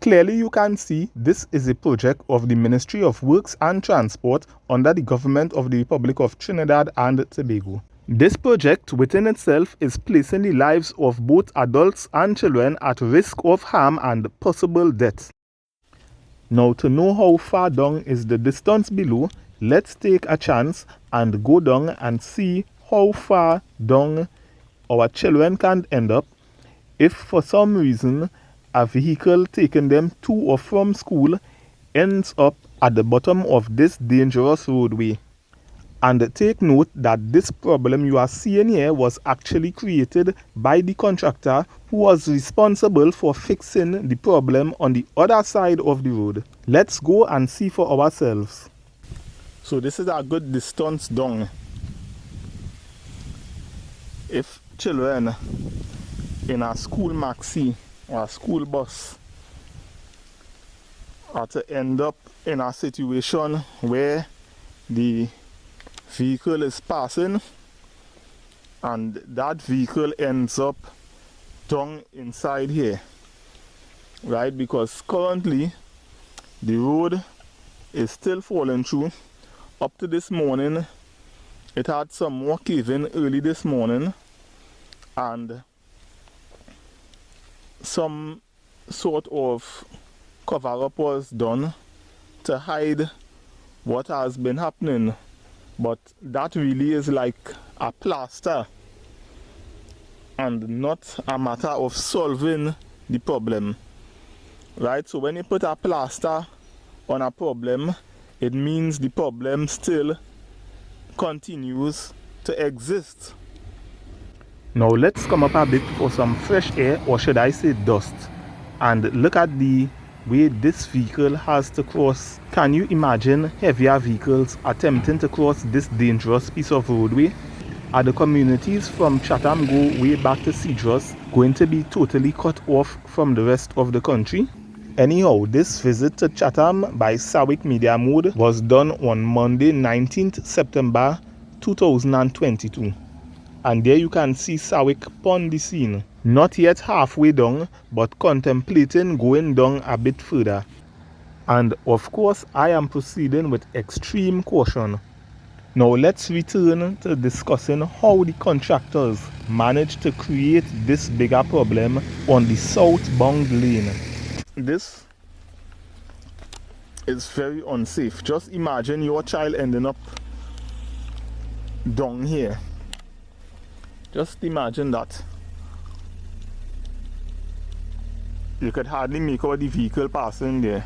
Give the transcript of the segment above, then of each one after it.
Clearly you can see this is a project of the Ministry of Works and Transport under the government of the Republic of Trinidad and Tobago. This project within itself is placing the lives of both adults and children at risk of harm and possible death. Now, to know how far down is the distance below, let's take a chance and go down and see how far down our children can end up if for some reason a vehicle taking them to or from school ends up at the bottom of this dangerous roadway. And take note that this problem you are seeing here was actually created by the contractor who was responsible for fixing the problem on the other side of the road. Let's go and see for ourselves. So this is a good distance down. If children in a school maxi or a school bus are to end up in a situation where the vehicle is passing and that vehicle ends up down inside here, right? Because currently the road is still falling through. Up to this morning it had some more caving early this morning, and some sort of cover up was done to hide what has been happening, but that really is like a plaster and not a matter of solving the problem, right? So when you put a plaster on a problem, it means the problem still continues to exist. Now let's come up a bit for some fresh air, or should I say dust, and look at the way this vehicle has to cross. Can you imagine heavier vehicles attempting to cross this dangerous piece of roadway? Are the communities from Chatham go way back to Cedros going to be totally cut off from the rest of the country? Anyhow, this visit to Chatham by Sawick Media Mode was done on Monday 19th September 2022. And there you can see Sawick on the scene. Not yet halfway down, but contemplating going down a bit further. And of course, I am proceeding with extreme caution. Now let's return to discussing how the contractors managed to create this bigger problem on the southbound lane. This is very unsafe. Just imagine your child ending up down here. Just imagine that. You could hardly make out the vehicle passing there.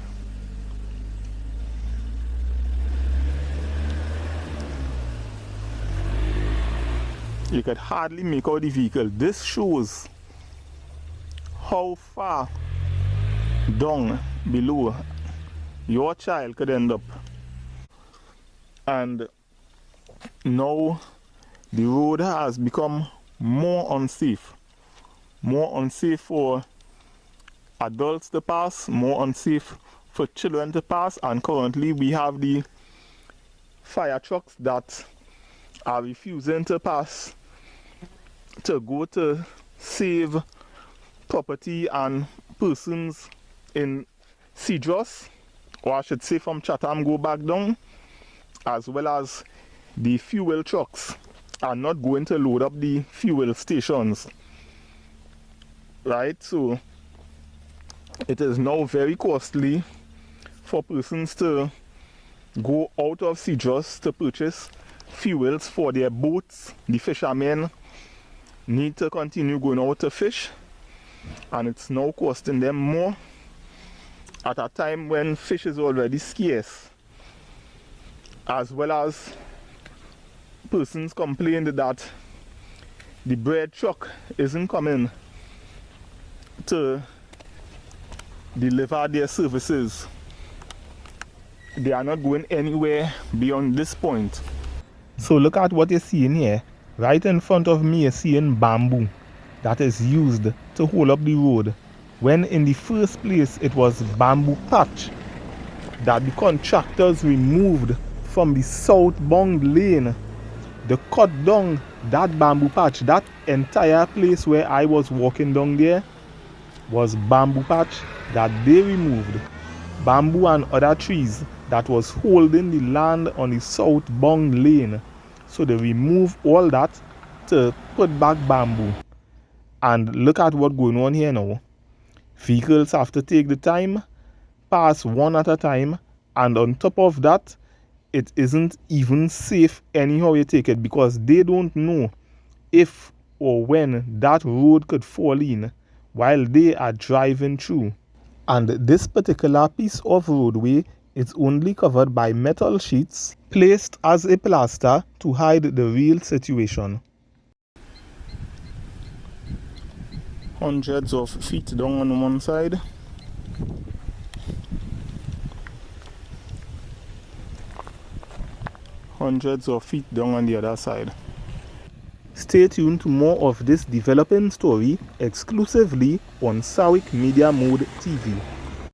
You could hardly make out the vehicle. This shows how far down below your child could end up. And now the road has become more unsafe for adults to pass, more unsafe for children to pass, and currently we have the fire trucks that are refusing to pass to go to save property and persons in Cedros, or I should say from Chatham go back down, as well as the fuel trucks are not going to load up the fuel stations, right? So it is now very costly for persons to go out of Cedros to purchase fuels for their boats. The fishermen need to continue going out to fish, and it's now costing them more at a time when fish is already scarce, as well as persons complained that the bread truck isn't coming to deliver their services. They are not going anywhere beyond this point. So look at what you're seeing here. Right in front of me you're seeing bamboo that is used to hold up the road, when in the first place it was bamboo patch that the contractors removed from the southbound lane. They cut down that bamboo patch. That entire place where I was walking down there was bamboo patch that they removed bamboo and other trees that was holding the land on the southbound lane. So they remove all that to put back bamboo. And look at what's going on here now. Vehicles have to take the time, pass one at a time, and on top of that, it isn't even safe anyhow you take it, because they don't know if or when that road could fall in while they are driving through. And this particular piece of roadway is only covered by metal sheets placed as a plaster to hide the real situation. Hundreds of feet down on one side. Hundreds of feet down on the other side. Stay tuned to more of this developing story exclusively on Sawick Media Mode TV.